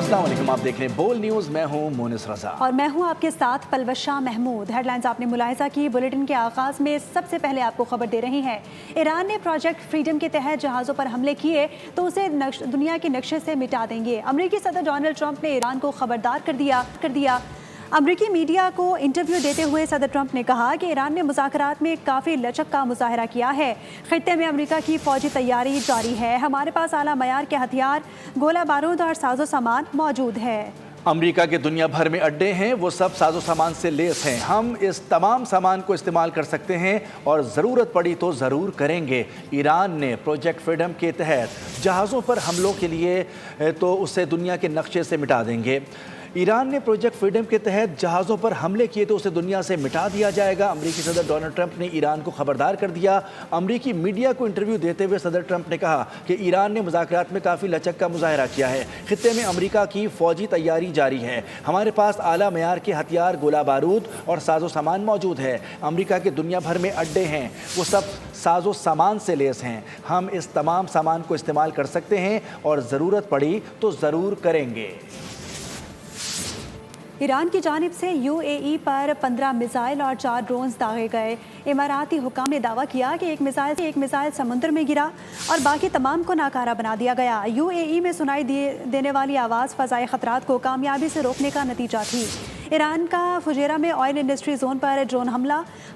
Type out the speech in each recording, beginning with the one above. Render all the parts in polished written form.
अस्सलाम वालेकुम, आप देख रहे हैं बोल न्यूज़। मैं हूं मोनिस रजा और मैं हूं आपके साथ पलवशा महमूद। हेडलाइंस आपने मुलाहिजा की। बुलेटिन के आगाज में सबसे पहले आपको खबर दे रही हैं। ईरान ने प्रोजेक्ट फ्रीडम के तहत जहाज़ों पर हमले किए तो उसे दुनिया के नक्शे से मिटा देंगे। अमेरिकी सदर डोनाल्ड ट्रंप ने ईरान को खबरदार कर दिया। अमरीकी मीडिया को इंटरव्यू देते हुए सदर ट्रंप ने कहा कि ईरान ने मुज़ाकरात में काफ़ी लचक का मुजाहरा किया है। खित्ते में अमेरिका की फ़ौजी तैयारी जारी है। हमारे पास आला मयार के हथियार, गोला बारूद और साजो सामान मौजूद है। अमेरिका के दुनिया भर में अड्डे हैं, वो सब साजो सामान से लेस हैं। हम इस तमाम सामान को इस्तेमाल कर सकते हैं और ज़रूरत पड़ी तो ज़रूर करेंगे। ईरान ने प्रोजेक्ट फ्रीडम के तहत जहाज़ों पर हमलों के लिए तो उसे दुनिया के नक्शे से मिटा देंगे। ईरान ने प्रोजेक्ट फ्रीडम के तहत जहाज़ों पर हमले किए तो उसे दुनिया से मिटा दिया जाएगा। अमेरिकी सदर डोनाल्ड ट्रंप ने ईरान को खबरदार कर दिया। अमेरिकी मीडिया को इंटरव्यू देते हुए सदर ट्रंप ने कहा कि ईरान ने मुज़ाकरात में काफ़ी लचक का मुजाहरा किया है। खित्ते में अमेरिका की फ़ौजी तैयारी जारी है। हमारे पास आला मयार के हथियार, गोला बारूद और साजो सामान मौजूद है। अमेरिका के दुनिया भर में अड्डे हैं, वो सब साजो सामान से लेस हैं। हम इस तमाम सामान को इस्तेमाल कर सकते हैं और ज़रूरत पड़ी तो ज़रूर करेंगे। ईरान की जानिब से UAE पर 15 मिसाइल और 4 ड्रोन्स दागे गए। इमाराती हुकाम ने दावा किया कि एक मिसाइल समुद्र में गिरा और बाकी तमाम को नाकारा बना दिया गया। UAE में सुनाई देने वाली आवाज़ फ़ज़ाई ख़तरात को कामयाबी से रोकने का नतीजा थी। ईरान का फुजेरा में ऑयल इंडस्ट्री जोन पर ड्रोन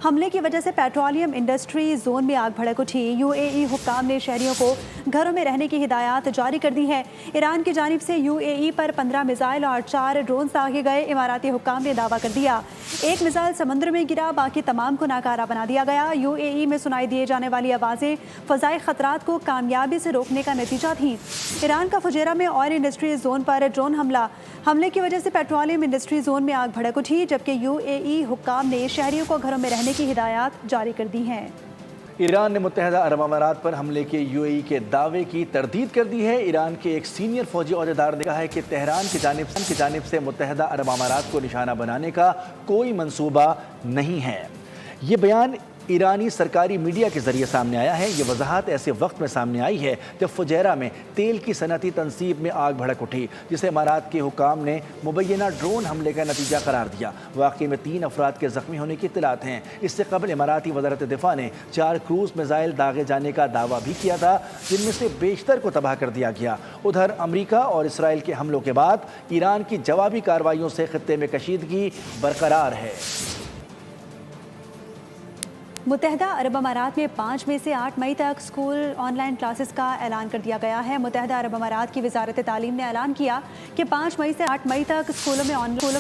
हमले की वजह से पेट्रोलियम इंडस्ट्री जोन में आग भड़क उठी। UAE हुक्काम ने शहरियों को घरों में रहने की हिदायत जारी कर दी है। ईरान की जानिब से UAE पर 15 मिसाइल और 4 ड्रोन दागे गए। इमाराती हुक्काम ने दावा कर दिया एक मिसाइल समुद्र में गिरा, बाकी तमाम को नाकारा बना दिया गया। UAE में सुनाई दिए जाने वाली आवाज़ें फ़ज़ाई ख़तरात को कामयाबी से रोकने का नतीजा थी। ईरान का फुजेरा में ऑयल इंडस्ट्री जोन पर ड्रोन हमले की वजह से पेट्रोलियम इंडस्ट्री जोन में आग भड़क उठी, जबकि UAE हुक्काम ने शहरियों को घरों में रहने की हिदायत जारी कर दी हैं। ईरान ने मुत्तहिदा अरब अमारात पर हमले के UAE के दावे की तरदीद कर दी है। ईरान के एक सीनियर फौजी अहदेदार ने कहा है कि तेहरान की जानिब से मुत्तहिदा अरब अमारात को निशाना बनाने का कोई मंसूबा नहीं है। ये बयान ईरानी सरकारी मीडिया के ज़रिए सामने आया है। ये वजाहत ऐसे वक्त में सामने आई है जब फुजैरा में तेल की सनती तनसीब में आग भड़क उठी, जिसे इमारात के हुकाम ने मुबैना ड्रोन हमले का नतीजा करार दिया। वाक़ई में 3 अफराद के ज़ख्मी होने की इत्तलात हैं। इससे कबल इमाराती वज़ारत दिफा ने 4 क्रूज़ मिसाइल दागे जाने का दावा भी किया था, जिनमें से बेशतर को तबाह कर दिया गया। उधर अमरीका और इसराइल के हमलों के बाद ईरान की जवाबी कार्रवाइयों से खित्ते में कशीदगी बरकरार है। मुत्तहिदा अरब अमारात में 5 में से 8 मई तक स्कूल ऑनलाइन क्लासेस का ऐलान कर दिया गया है। मुत्तहिदा अरब अमारात की वजारत तालीम ने ऐलान किया कि 5 मई से 8 मई तक स्कूलों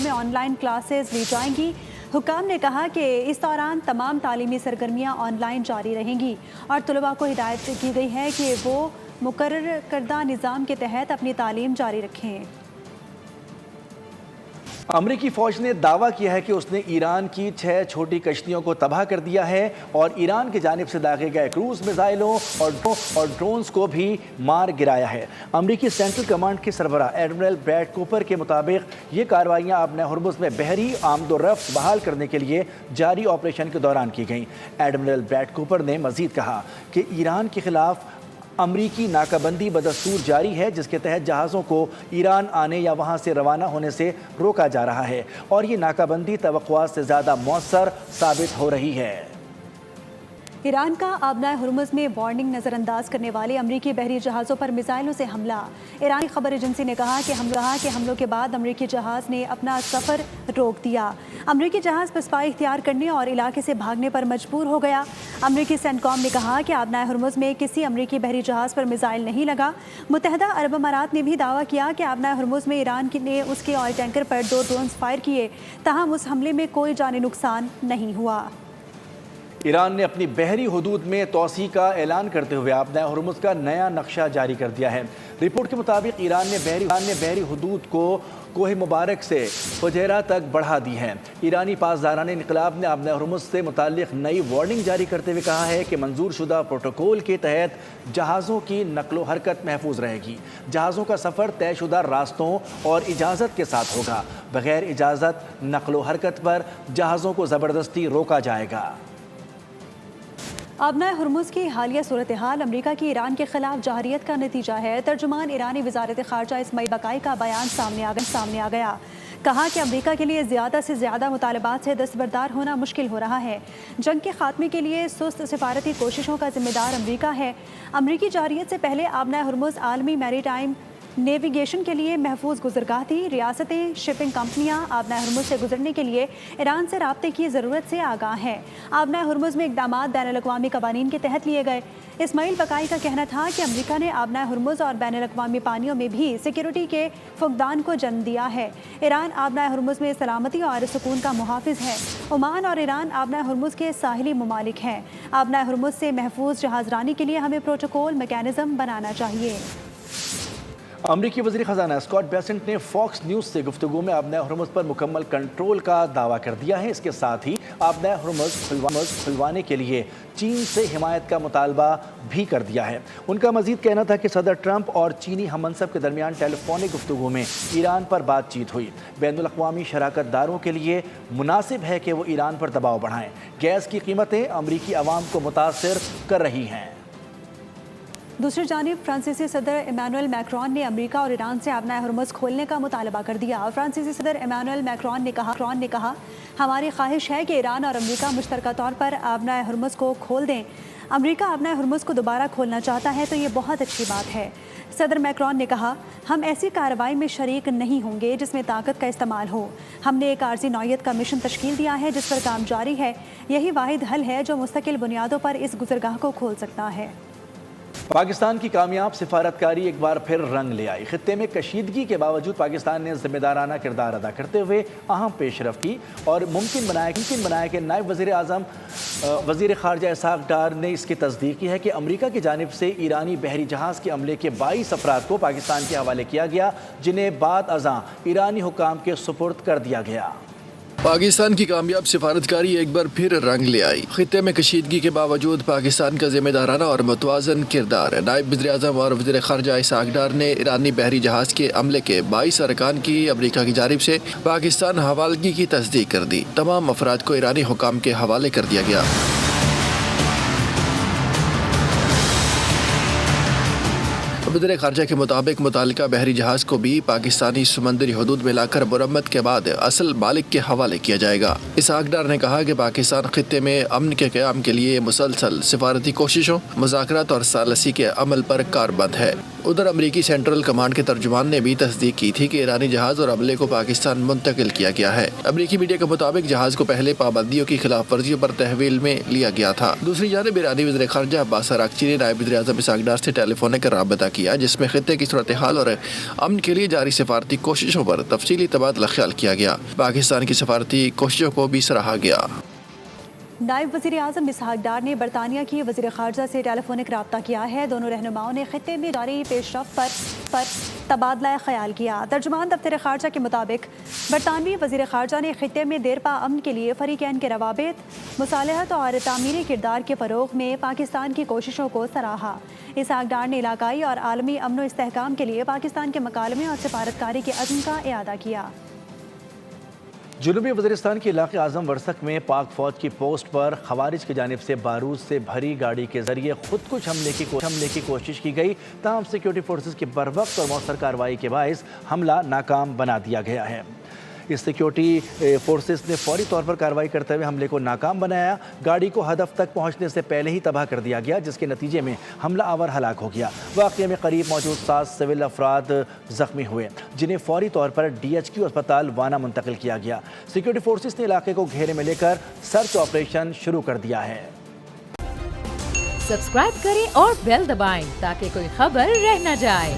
में ऑनलाइन क्लासेस ली जाएंगी। हुक्काम ने कहा कि इस दौरान तमाम तालीमी सरगर्मियाँ ऑनलाइन जारी रहेंगी और तलबा को हिदायत की गई है कि वो मुकर्रर करदा निज़ाम के तहत अपनी तालीम जारी रखें। अमरीकी फ़ौज ने दावा किया है कि उसने ईरान की 6 छोटी कश्तियों को तबाह कर दिया है और ईरान की जानिब से दागे गए क्रूज़ मिसाइलों और ड्रोन्स को भी मार गिराया है। अमरीकी सेंट्रल कमांड के सरबराह एडमिरल ब्रैड कूपर के मुताबिक ये कार्रवाइयाँ अपने हुर्मुज़ में बहरी आमदोरफ्त बहाल करने के लिए जारी ऑपरेशन के दौरान की गईं। एडमिरल ब्रैड कूपर ने मज़ीद कहा कि ईरान के ख़िलाफ़ अमरीकी नाकाबंदी बदस्तूर जारी है, जिसके तहत जहाज़ों को ईरान आने या वहाँ से रवाना होने से रोका जा रहा है और ये नाकाबंदी तवक्कुआत से ज़्यादा मौसर साबित हो रही है। ईरान का आबनाए हुर्मुज़ में वार्निंग नज़रअंदाज करने वाले अमरीकी बहरी जहाज़ों पर मिसाइलों से हमला। ईरानी खबर एजेंसी ने कहा कि हमलों के बाद अमरीकी जहाज़ ने अपना सफ़र रोक दिया। अमरीकी जहाज़ पसपाई इख्तियार करने और इलाके से भागने पर मजबूर हो गया। अमरीकी सेंटकॉम ने कहा कि आबनाए हुर्मुज़ में किसी अमरीकी बहरी जहाज़ पर मिसाइल नहीं लगा। मुत्तहिदा अरब अमारात ने भी दावा किया कि आबनाए हुर्मुज़ में ईरान ने उसके ऑयल टैंकर पर 2 ड्रोन्स फायर किए, ताहम उस हमले में कोई जानी नुकसान नहीं हुआ। ईरान ने अपनी बहरी हुदूद में तोसी का ऐलान करते हुए आबनाए हुर्मुज़ का नया नक्शा जारी कर दिया है। रिपोर्ट के मुताबिक ईरान ने बहरी हुदूद को कोह मुबारक से फुजैरा तक बढ़ा दी है। ईरानी पासदारान इनकलाब ने आबनाए हुर्मुज़ से मुताल्लिक़ नई वार्निंग जारी करते हुए कहा है कि मंजूर शुदा प्रोटोकॉल के तहत जहाज़ों की नकलो हरकत महफूज रहेगी। जहाज़ों का सफ़र तयशुदा रास्तों और इजाज़त के साथ होगा। बग़ैर इजाज़त नकलो हरकत पर जहाज़ों को ज़बरदस्ती रोका जाएगा। آبنائے ہرمز کی حالیہ صورتحال امریکہ کی ایران کے خلاف جارحیت کا نتیجہ ہے۔ ترجمان ایرانی وزارت خارجہ اسماعیل بقائی کا بیان سامنے آ گیا۔ کہا کہ امریکہ کے لیے زیادہ سے زیادہ مطالبات سے دستبردار ہونا مشکل ہو رہا ہے۔ جنگ کے خاتمے کے لیے سست سفارتی کوششوں کا ذمہ دار امریکہ ہے۔ امریکی جارحیت سے پہلے آبنائے ہرمز عالمی میری ٹائم نیویگیشن کے لیے محفوظ گزرگاہ تھی۔ ریاستیں، شپنگ کمپنیاں آبنائے ہرمز سے گزرنے کے لیے ایران سے رابطے کی ضرورت سے آگاہ ہیں۔ آبنائے ہرمز میں اقدامات بین الاقوامی قوانین کے تحت لیے گئے۔ اسماعیل بقائی کا کہنا تھا کہ امریکہ نے آبنائے ہرمز اور بین الاقوامی پانیوں میں بھی سیکیورٹی کے فقدان کو جنم دیا ہے۔ ایران آبنائے ہرمز میں سلامتی اور سکون کا محافظ ہے۔ عمان اور ایران آبنائے ہرمز کے ساحلی ممالک ہیں۔ آبنائے ہرمز سے محفوظ جہاز رانی کے لیے ہمیں پروٹوکول میکانزم بنانا چاہیے۔ امریکی وزیر خزانہ اسکاٹ بیسنٹ نے فاکس نیوز سے گفتگو میں آبنائے ہرمز پر مکمل کنٹرول کا دعویٰ کر دیا ہے۔ اس کے ساتھ ہی آبنائے ہرمز کھلوانے کے لیے چین سے حمایت کا مطالبہ بھی کر دیا ہے۔ ان کا مزید کہنا تھا کہ صدر ٹرمپ اور چینی ہم منصب کے درمیان ٹیلی فونک گفتگو میں ایران پر بات چیت ہوئی۔ بین الاقوامی شراکت داروں کے لیے مناسب ہے کہ وہ ایران پر دباؤ بڑھائیں۔ گیس کی قیمتیں امریکی عوام کو متاثر کر رہی ہیں۔ دوسری جانب فرانسیسی صدر ایمانوئل میکرون نے امریکہ اور ایران سے آبنائے ہرمز کھولنے کا مطالبہ کر دیا۔ فرانسیسی صدر ایمانوئل میکرون نے کہا ہماری خواہش ہے کہ ایران اور امریکہ مشترکہ طور پر آبنائے ہرمز کو کھول دیں۔ امریکہ آبنائے ہرمز کو دوبارہ کھولنا چاہتا ہے تو یہ بہت اچھی بات ہے۔ صدر میکرون نے کہا ہم ایسی کارروائی میں شریک نہیں ہوں گے جس میں طاقت کا استعمال ہو۔ ہم نے ایک عارضی نوعیت کا مشن تشکیل دیا ہے جس پر کام جاری ہے۔ یہی واحد حل ہے جو مستقل بنیادوں پر اس گزرگاہ کو کھول سکتا ہے۔ پاکستان کی کامیاب سفارتکاری ایک بار پھر رنگ لے آئی۔ خطے میں کشیدگی کے باوجود پاکستان نے ذمہ دارانہ کردار ادا کرتے ہوئے اہم پیش رفت کی اور ممکن بنایا کہ نائب وزیر اعظم وزیر خارجہ اسحاق ڈار نے اس کی تصدیق کی ہے کہ امریکہ کی جانب سے ایرانی بحری جہاز کے عملے کے 22 افراد کو پاکستان کے حوالے کیا گیا، جنہیں بعد ازاں ایرانی حکام کے سپرد کر دیا گیا۔ پاکستان کی کامیاب سفارتکاری ایک بار پھر رنگ لے آئی۔ خطے میں کشیدگی کے باوجود پاکستان کا ذمہ دارانہ اور متوازن کردار۔ نائب وزیر اعظم اور وزیر خارجہ اسحاق ڈار نے ایرانی بحری جہاز کے عملے کے 22 ارکان کی امریکہ کی جانب سے پاکستان حوالگی کی تصدیق کر دی۔ تمام افراد کو ایرانی حکام کے حوالے کر دیا گیا۔ وزیر خارجہ کے مطابق متعلقہ بحری جہاز کو بھی پاکستانی سمندری حدود میں لا کر مرمت کے بعد اصل مالک کے حوالے کیا جائے گا۔ اسحاق ڈار نے کہا کہ پاکستان خطے میں امن کے قیام کے لیے مسلسل سفارتی کوششوں، مذاکرات اور ثالثی کے عمل پر کاربند ہے۔ ادھر امریکی سینٹرل کمانڈ کے ترجمان نے بھی تصدیق کی تھی کہ ایرانی جہاز اور عملے کو پاکستان منتقل کیا گیا ہے۔ امریکی میڈیا کے مطابق جہاز کو پہلے پابندیوں کی خلاف ورزیوں پر تحویل میں لیا گیا تھا۔ دوسری جانب ایرانی وزیر خارجہ عباس اراغچی نے نائب وزیر اعظم اسحاق ڈار سے ٹیلی فونک پر رابطہ کیا، جس میں خطے کی صورتحال اور امن کے لیے جاری سفارتی کوششوں پر تفصیلی تبادلہ خیال کیا گیا۔ پاکستان کی سفارتی کوششوں کو بھی سراہا گیا۔ نائب وزیر اعظم اسحاق ڈار نے برطانیہ کی وزیر خارجہ سے ٹیلی فونک رابطہ کیا ہے۔ دونوں رہنماؤں نے خطے میں جاری پیش رفت پر تبادلہ خیال کیا۔ ترجمان دفتر خارجہ کے مطابق برطانوی وزیر خارجہ نے خطے میں دیرپا امن کے لیے فریقین کے روابط، مصالحت اور تعمیری کردار کے فروغ میں پاکستان کی کوششوں کو سراہا۔ اسحاق ڈار نے علاقائی اور عالمی امن و استحکام کے لیے پاکستان کے مکالمے اور سفارتکاری کے عزم کا اعادہ کیا۔ جنوبی وزیرستان کے علاقے اعظم ورسک میں پاک فوج کی پوسٹ پر خوارج کی جانب سے بارود سے بھری گاڑی کے ذریعے خود کش حملے کی کوشش کی گئی، تاہم سیکیورٹی فورسز کی بروقت اور مؤثر کارروائی کے باعث حملہ ناکام بنا دیا گیا ہے۔ اس سیکیورٹی فورسز نے فوری طور پر کارروائی کرتے ہوئے حملے کو ناکام بنایا۔ گاڑی کو ہدف تک پہنچنے سے پہلے ہی تباہ کر دیا گیا، جس کے نتیجے میں حملہ آور ہلاک ہو گیا۔ واقعے میں قریب موجود 7 سول افراد زخمی ہوئے، جنہیں فوری طور پر DHQ اسپتال وانا منتقل کیا گیا۔ سیکیورٹی فورسز نے علاقے کو گھیرے میں لے کر سرچ آپریشن شروع کر دیا ہے۔ سبسکرائب کریں اور بیل دبائیں تاکہ کوئی خبر رہ نہ جائے۔